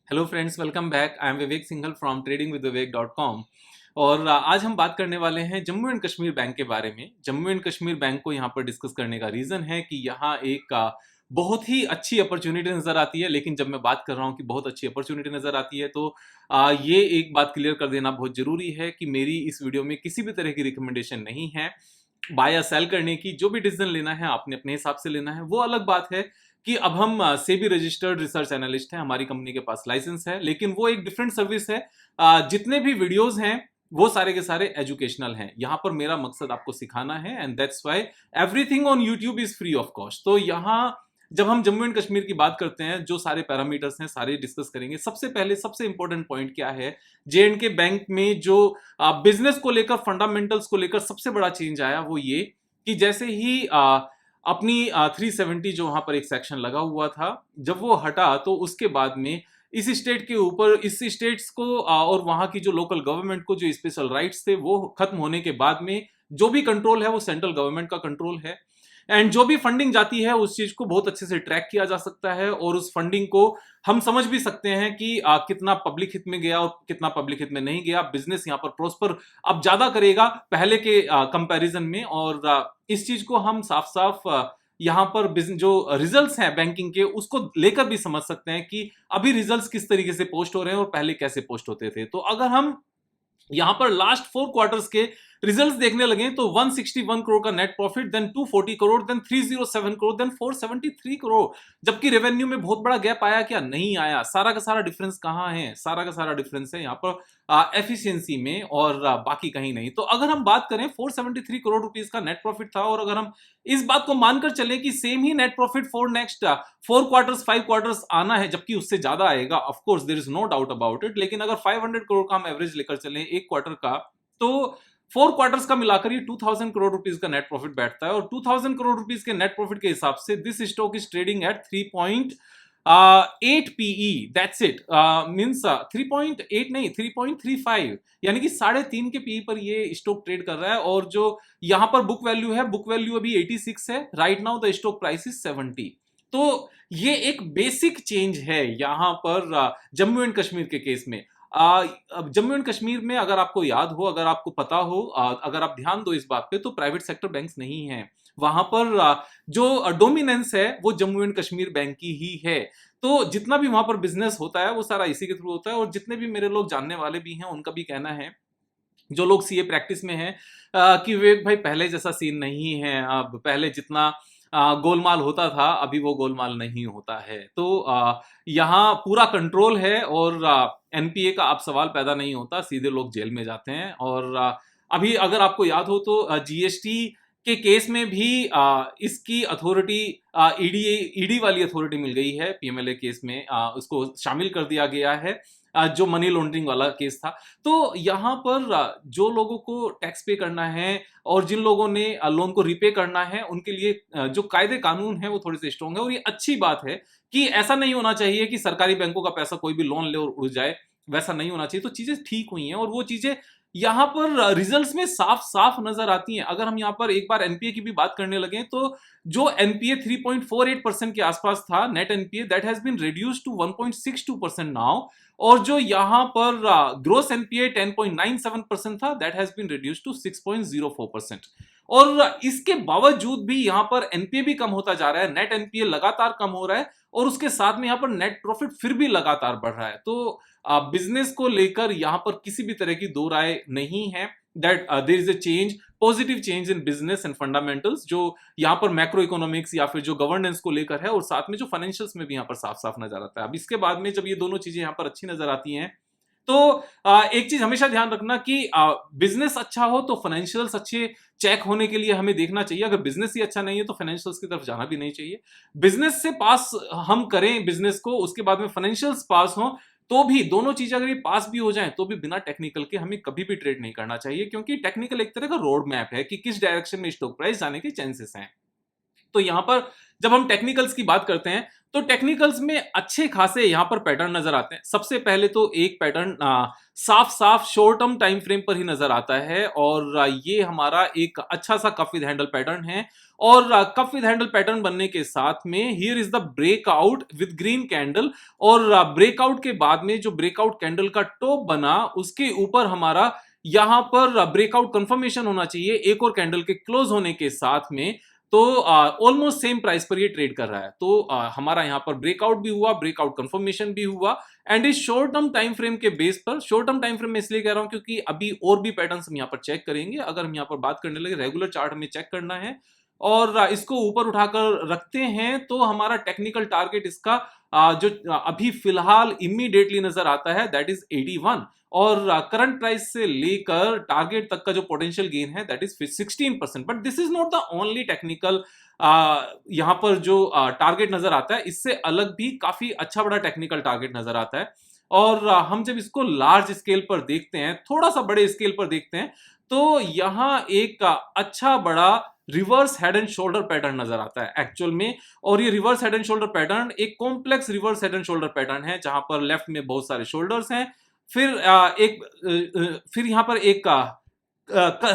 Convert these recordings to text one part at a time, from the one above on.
Hello friends, welcome back. I am Vivek Singhal from tradingwithvivek.com। और आज हम बात करने वाले हैं जम्मू एंड कश्मीर बैंक के बारे में। जम्मू एंड कश्मीर बैंक को यहाँ पर डिस्कस करने का रीज़न है कि यहाँ एक बहुत ही अच्छी अपॉर्चुनिटी नज़र आती है। लेकिन जब मैं बात कर रहा हूँ कि बहुत अच्छी अपॉर्चुनिटी नज़र आती है तो ये एक बात क्लियर कर देना बहुत ज़रूरी है कि मेरी इस वीडियो में किसी भी तरह की रिकमेंडेशन नहीं है बाय या सेल करने की। जो भी डिसीजन लेना है आपने अपने हिसाब से लेना है। वो अलग बात है कि अब हम सेबी रजिस्टर्ड रिसर्च एनालिस्ट हैं, हमारी कंपनी के पास लाइसेंस है, लेकिन वो एक डिफरेंट सर्विस है। जितने भी वीडियोस हैं वो सारे के सारे एजुकेशनल हैं। यहाँ पर मेरा मकसद आपको सिखाना है and that's why everything on YouTube is free of cost. तो यहाँ जब हम जम्मू एंड कश्मीर की बात करते हैं, जो सारे पैरामीटर्स हैं सारे डिस्कस करेंगे। सबसे पहले सबसे इंपॉर्टेंट पॉइंट क्या है, J&K बैंक में जो बिजनेस को लेकर, फंडामेंटल्स को लेकर सबसे बड़ा चेंज आया वो ये कि जैसे ही अपनी 370 जो वहां पर एक सेक्शन लगा हुआ था, जब वो हटा तो उसके बाद में इस स्टेट के ऊपर, इस स्टेट्स को और वहां की जो लोकल गवर्नमेंट को जो स्पेशल राइट्स थे वो खत्म होने के बाद में जो भी कंट्रोल है वो सेंट्रल गवर्नमेंट का कंट्रोल है। एंड जो भी फंडिंग जाती है उस चीज को बहुत अच्छे से ट्रैक किया जा सकता है और उस फंडिंग को हम समझ भी सकते हैं कि कितना पब्लिक हित में गया और कितना पब्लिक हित में नहीं गया। बिजनेस यहाँ पर प्रोस्पर अब ज्यादा करेगा पहले के कंपैरिजन में। और इस चीज को हम साफ साफ यहाँ पर जो रिजल्ट्स हैं बैंकिंग के उसको लेकर भी समझ सकते हैं कि अभी रिजल्ट्स किस तरीके से पोस्ट हो रहे हैं और पहले कैसे पोस्ट होते थे। तो अगर हम यहां पर लास्ट 4 क्वार्टर्स के रिजल्ट्स देखने लगे तो 161 करोड़ का net profit, then 240 crore, then 307 crore, then 473 crore. जबकि रेवेन्यू में बहुत बड़ा गैप आया क्या? नहीं आया। सारा का सारा डिफरेंस कहां है? सारा का सारा डिफरेंस है यहां पर एफिशिएंसी में और बाकी कहीं नहीं। तो अगर हम बात करें 473 करोड़ रुपीस का नेट प्रॉफिट था और अगर हम इस बात को मानकर चले कि सेम ही net profit for next 4 quarters 5 quarters आना है, जबकि उससे ज्यादा आएगा, of course there is no doubt about it. लेकिन अगर 500 करोड़ का हम एवरेज लेकर चले एक क्वार्टर का, तो 4 क्वार्टर्स का मिलाकर ये 2000 करोड़ रुपीस का नेट प्रॉफिट बैठता है। और 2000 करोड़ रुपीस के नेट प्रॉफिट के हिसाब से this stock is trading at 3.8 PE. That's it, means 3.8 नहीं, 3.35, यानी कि 3.5 के पीई पर ये स्टॉक ट्रेड कर रहा है। और जो यहां पर बुक वैल्यू है, बुक वैल्यू अभी 86 है। Right now the stock price is 70। तो ये एक बेसिक चेंज है यहां पर जम्मू एंड कश्मीर के केस में। अब जम्मू एंड कश्मीर में अगर आपको याद हो, अगर आपको पता हो, अगर आप ध्यान दो इस बात पे, तो प्राइवेट सेक्टर बैंक्स नहीं है वहां पर। जो डोमिनेंस है वो जम्मू एंड कश्मीर बैंक की ही है। तो जितना भी वहां पर बिजनेस होता है वो सारा इसी के थ्रू होता है। और जितने भी मेरे लोग जानने वाले भी हैं उनका भी कहना है, जो लोग सीए प्रैक्टिस में हैं, कि विवेक भाई पहले जैसा सीन नहीं है। अब पहले जितना गोलमाल होता था अभी वो गोलमाल नहीं होता है। तो यहाँ पूरा कंट्रोल है और एनपीए का अब सवाल पैदा नहीं होता, सीधे लोग जेल में जाते हैं। और अभी अगर आपको याद हो तो जीएसटी के केस में भी इसकी अथॉरिटी, ईडी वाली अथॉरिटी मिल गई है। पीएमएलए केस में उसको शामिल कर दिया गया है, जो मनी लॉन्ड्रिंग वाला केस था। तो यहाँ पर जो लोगों को टैक्स पे करना है और जिन लोगों ने लोन को रिपे करना है उनके लिए जो कायदे कानून है वो थोड़े से स्ट्रॉन्ग है। और ये अच्छी बात है कि ऐसा नहीं होना चाहिए कि सरकारी बैंकों का पैसा कोई भी लोन ले और उड़ जाए, वैसा नहीं होना चाहिए। तो चीजें ठीक हुई हैं और वो चीजें यहाँ पर रिजल्ट्स में साफ साफ नजर आती हैं। अगर हम यहाँ पर एक बार एनपीए की भी बात करने लगे तो जो एनपीए 3.48% के आसपास था, net NPA, that has been reduced to 1.62% now. और जो यहां पर ग्रोस एनपीए 10.97% था, that has been reduced to 6.04%। और इसके बावजूद भी यहां पर एनपीए भी कम होता जा रहा है, नेट एनपीए लगातार कम हो रहा है और उसके साथ में यहां पर नेट प्रॉफिट फिर भी लगातार बढ़ रहा है। तो बिजनेस को लेकर यहां पर किसी भी तरह की दो राय नहीं है। That there is a change, positive change in business and fundamentals, जो यहाँ पर मैक्रो इकोनॉमिक्स या फिर जो गवर्नेंस को लेकर है और साथ में जो फाइनेंशियल्स में भी यहाँ पर साफ साफ नजर आता है। अब इसके बाद में जब ये दोनों चीजें यहाँ पर अच्छी नजर आती हैं तो एक चीज हमेशा ध्यान रखना कि बिजनेस अच्छा हो तो फाइनेंशियल्स अच्छे चेक होने के लिए हमें देखना चाहिए। अगर बिजनेस ही अच्छा नहीं है तो फाइनेंशियल्स की तरफ जाना भी नहीं चाहिए। बिजनेस से पास हम करें बिजनेस को, उसके बाद में फाइनेंशियल्स पास हो, तो भी दोनों चीजें अगर ये पास भी हो जाएं तो भी बिना टेक्निकल के हमें कभी भी ट्रेड नहीं करना चाहिए, क्योंकि टेक्निकल एक तरह का रोड मैप है कि किस डायरेक्शन में स्टॉक प्राइस जाने के चांसेस हैं। तो यहां पर जब हम टेक्निकल्स की बात करते हैं तो टेक्निकल्स में अच्छे खासे यहां पर पैटर्न नजर आते हैं। सबसे पहले तो एक पैटर्न साफ साफ शॉर्ट टर्म टाइम फ्रेम पर ही नजर आता है और ये हमारा एक अच्छा सा कफ विद हैंडल पैटर्न है। और कफ विद हैंडल पैटर्न बनने के साथ में here is the breakout with green candle, और ब्रेकआउट के बाद में जो ब्रेकआउट कैंडल का टॉप बना उसके ऊपर हमारा यहां पर ब्रेकआउट कंफर्मेशन होना चाहिए एक और कैंडल के क्लोज होने के साथ में। तो ऑलमोस्ट सेम प्राइस पर ये ट्रेड कर रहा है। तो हमारा यहां पर ब्रेकआउट भी हुआ, ब्रेकआउट कंफर्मेशन भी हुआ, एंड इस शॉर्ट टर्म टाइम फ्रेम के बेस पर, शॉर्ट टर्म टाइम फ्रेम में इसलिए कह रहा हूं क्योंकि अभी और भी पैटर्न्स हम यहां पर चेक करेंगे। अगर हम यहां पर बात करने लगे रेगुलर चार्ट में चेक करना है और इसको ऊपर उठाकर रखते हैं तो हमारा टेक्निकल टारगेट इसका जो अभी फिलहाल इमीडिएटली नजर आता है दैट इज 81, और करंट प्राइस से लेकर टारगेट तक का जो पोटेंशियल गेन है that is 16%। But this is not the only technical यहां पर जो टारगेट नजर आता है, इससे अलग भी काफी अच्छा बड़ा टेक्निकल टारगेट नजर आता है। और हम जब इसको लार्ज स्केल पर देखते हैं, थोड़ा सा बड़े स्केल पर देखते हैं, तो यहां एक अच्छा बड़ा reverse head and shoulder pattern नजर आता है एक्चुअल में। और ये reverse head and shoulder pattern एक complex reverse head and shoulder pattern है जहां पर लेफ्ट में बहुत सारे शोल्डर्स हैं, फिर फिर यहां पर एक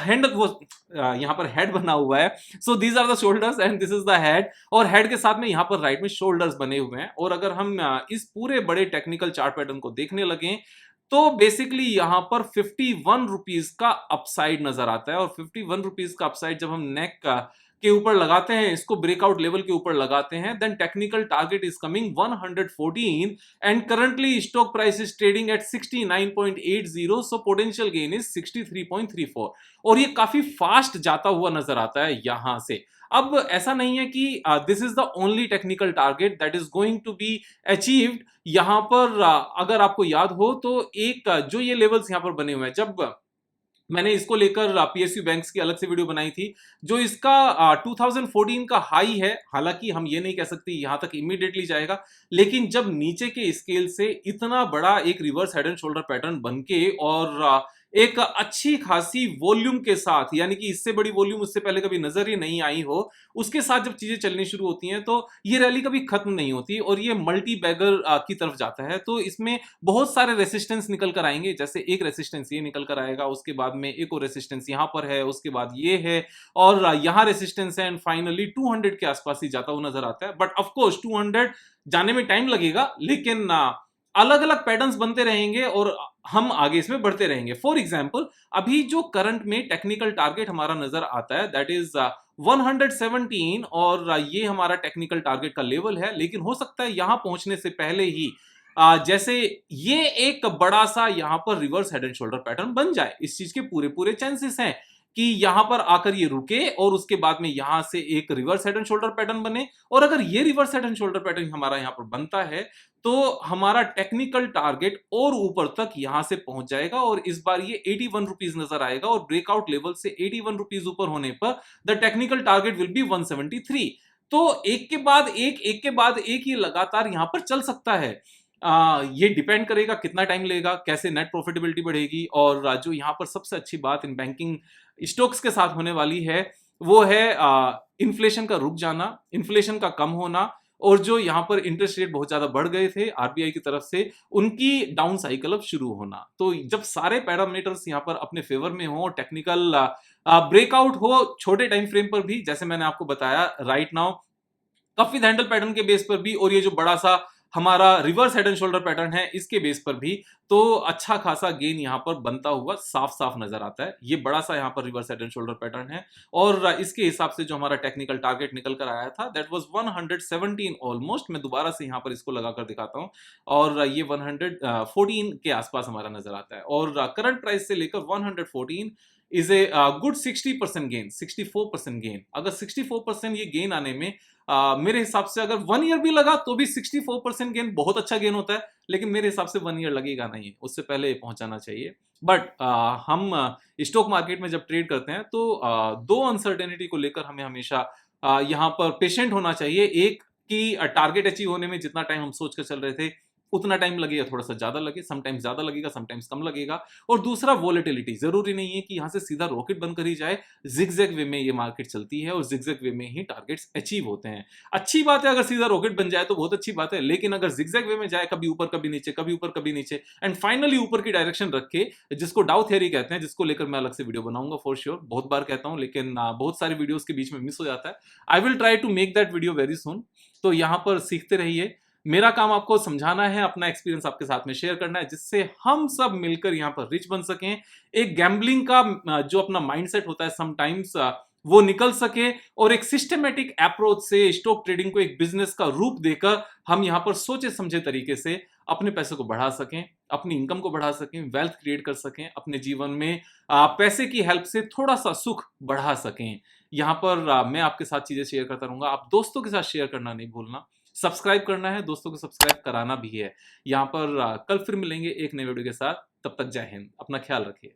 हैंड वो यहां पर हेड बना हुआ है। So these are the shoulders and this is the head, और हेड के साथ में यहां पर राइट में शोल्डर्स बने हुए हैं। और अगर हम इस पूरे बड़े टेक्निकल चार्ट पैटर्न को देखने लगे तो बेसिकली यहां पर 51 रुपीज का अपसाइड नजर आता है। और 51 रुपीज का अपसाइड जब हम नेक के ऊपर लगाते हैं, इसको ब्रेकआउट लेवल के ऊपर लगाते हैं, then technical target is coming 114 and currently stock price is trading at 69.80, so potential gain is 63.34, और ये काफी फास्ट जाता हुआ नजर आता है यहां से। अब ऐसा नहीं है कि this is the only technical target that is going to be achieved. यहां पर अगर आपको याद हो तो एक जो ये लेवल्स यहां पर बने हुए हैं, जब मैंने इसको लेकर पीएसयू बैंक्स की अलग से वीडियो बनाई थी, जो इसका 2014 का हाई है, हालांकि हम ये नहीं कह सकते यहां तक इमीडिएटली जाएगा, लेकिन जब नीचे के स्केल से इतना बड़ा एक reverse head and shoulder pattern बनके और एक अच्छी खासी वॉल्यूम के साथ, यानी कि इससे बड़ी वॉल्यूम उससे पहले कभी नजर ही नहीं आई हो, उसके साथ जब चीजें चलनी शुरू होती हैं तो ये रैली कभी खत्म नहीं होती और ये मल्टी बैगर की तरफ जाता है। तो इसमें बहुत सारे रेसिस्टेंस निकल कर आएंगे, जैसे एक रेसिस्टेंस ये निकल कर आएगा, उसके बाद में एक और रेसिस्टेंस यहां पर है, उसके बाद ये है, और यहां रेसिस्टेंस है, एंड फाइनली 200 के आसपास ही जाता हुआ नजर आता है। बट ऑफकोर्स 200 जाने में टाइम लगेगा, लेकिन अलग अलग पैटर्न्स बनते रहेंगे और हम आगे इसमें बढ़ते रहेंगे। फॉर एग्जाम्पल अभी जो करंट में टेक्निकल टारगेट हमारा नजर आता है दैट इज 117, और ये हमारा टेक्निकल टारगेट का लेवल है, लेकिन हो सकता है यहां पहुंचने से पहले ही जैसे ये एक बड़ा सा यहां पर reverse head and shoulder pattern बन जाए। इस चीज के पूरे पूरे चांसेस हैं कि यहां पर आकर ये रुके और उसके बाद में यहां से एक reverse head and shoulder pattern बने। और अगर ये reverse head and shoulder pattern हमारा यहां पर बनता है तो हमारा टेक्निकल टारगेट और ऊपर तक यहां से पहुंच जाएगा, और इस बार ये 81 रुपीज नजर आएगा, और ब्रेकआउट लेवल से 81 रुपीज ऊपर होने पर the technical target will be 173। तो एक के बाद एक ये लगातार यहां पर चल सकता है। ये डिपेंड करेगा कितना टाइम लेगा, कैसे नेट प्रॉफिटेबिलिटी बढ़ेगी, और जो यहां पर सबसे अच्छी बात इन बैंकिंग स्टॉक्स के साथ होने वाली है वो है इन्फ्लेशन का रुक जाना, इन्फ्लेशन का कम होना, और जो यहां पर इंटरेस्ट रेट बहुत ज्यादा बढ़ गए थे आरबीआई की तरफ से, उनकी डाउन साइकिल अब शुरू होना। तो जब सारे पैरामीटर्स यहां पर अपने फेवर में हो, टेक्निकल ब्रेकआउट हो छोटे टाइम फ्रेम पर भी, जैसे मैंने आपको बताया right now cup with handle pattern के बेस पर भी, और ये जो बड़ा सा हमारा reverse head and shoulder pattern है इसके बेस पर भी, तो अच्छा खासा गेन यहां पर बनता हुआ साफ साफ नजर आता है। ये बड़ा सा यहां पर reverse head and shoulder pattern है, और इसके हिसाब से जो हमारा टेक्निकल टारगेट निकल कर आया था दैट वाज 117 ऑलमोस्ट। मैं दोबारा से यहां पर इसको लगाकर दिखाता हूं, और ये 114 के आसपास हमारा नजर आता है, और करंट प्राइस से लेकर 114 is a good 60% gain, 64% gain. अगर 64% ये गेन आने में मेरे हिसाब से अगर 1 ईयर भी लगा तो भी 64% गेन बहुत अच्छा गेन होता है, लेकिन मेरे हिसाब से 1 ईयर लगेगा नहीं, उससे पहले पहुंचाना चाहिए। बट हम स्टॉक मार्केट में जब ट्रेड करते हैं तो दो अनसर्टेनिटी को लेकर हमें हमेशा यहाँ पर पेशेंट होना चाहिए। एक कि टारगेट अचीव होने में जितना टाइम हम सोच कर चल रहे थे उतना टाइम लगेगा, थोड़ा सा ज्यादा लगे, समटाइम्स ज्यादा लगेगा, समटाइम्स कम लगेगा। और दूसरा वॉलेटिलिटी, जरूरी नहीं है कि यहां से सीधा रॉकेट बनकर ही जाए, जिगजैग वे में ये मार्केट चलती है और जिगजैग वे में ही टारगेट्स अचीव होते हैं। अच्छी बात है अगर सीधा रॉकेट बन जाए तो बहुत अच्छी बात है, लेकिन अगर जिगजैग वे में जाए, कभी ऊपर कभी नीचे, कभी ऊपर कभी नीचे, एंड फाइनली ऊपर की डायरेक्शन रख के, जिसको डाउ थ्योरी कहते हैं, जिसको लेकर मैं अलग से वीडियो बनाऊंगा फॉर श्योर, बहुत बार कहता हूं लेकिन बहुत सारे वीडियोस के बीच में मिस हो जाता है। I will try to make that video very soon. तो यहां पर सीखते रहिए, मेरा काम आपको समझाना है, अपना एक्सपीरियंस आपके साथ में शेयर करना है, जिससे हम सब मिलकर यहां पर रिच बन सकें। एक गैम्बलिंग का जो अपना माइंडसेट होता है समटाइम्स, वो निकल सके, और एक सिस्टमेटिक अप्रोच से स्टॉक ट्रेडिंग को एक बिजनेस का रूप देकर हम यहां पर सोचे समझे तरीके से अपने पैसे को बढ़ा सकें, अपनी इनकम को बढ़ा सकें, वेल्थ क्रिएट कर सकें, अपने जीवन में पैसे की हेल्प से थोड़ा सा सुख बढ़ा सकें। यहां पर मैं आपके साथ चीजें शेयर करता रहूंगा, आप दोस्तों के साथ शेयर करना नहीं भूलना, सब्सक्राइब करना है, दोस्तों को सब्सक्राइब कराना भी है। यहां पर कल फिर मिलेंगे एक नए वीडियो के साथ, तब तक जय हिंद, अपना ख्याल रखिए।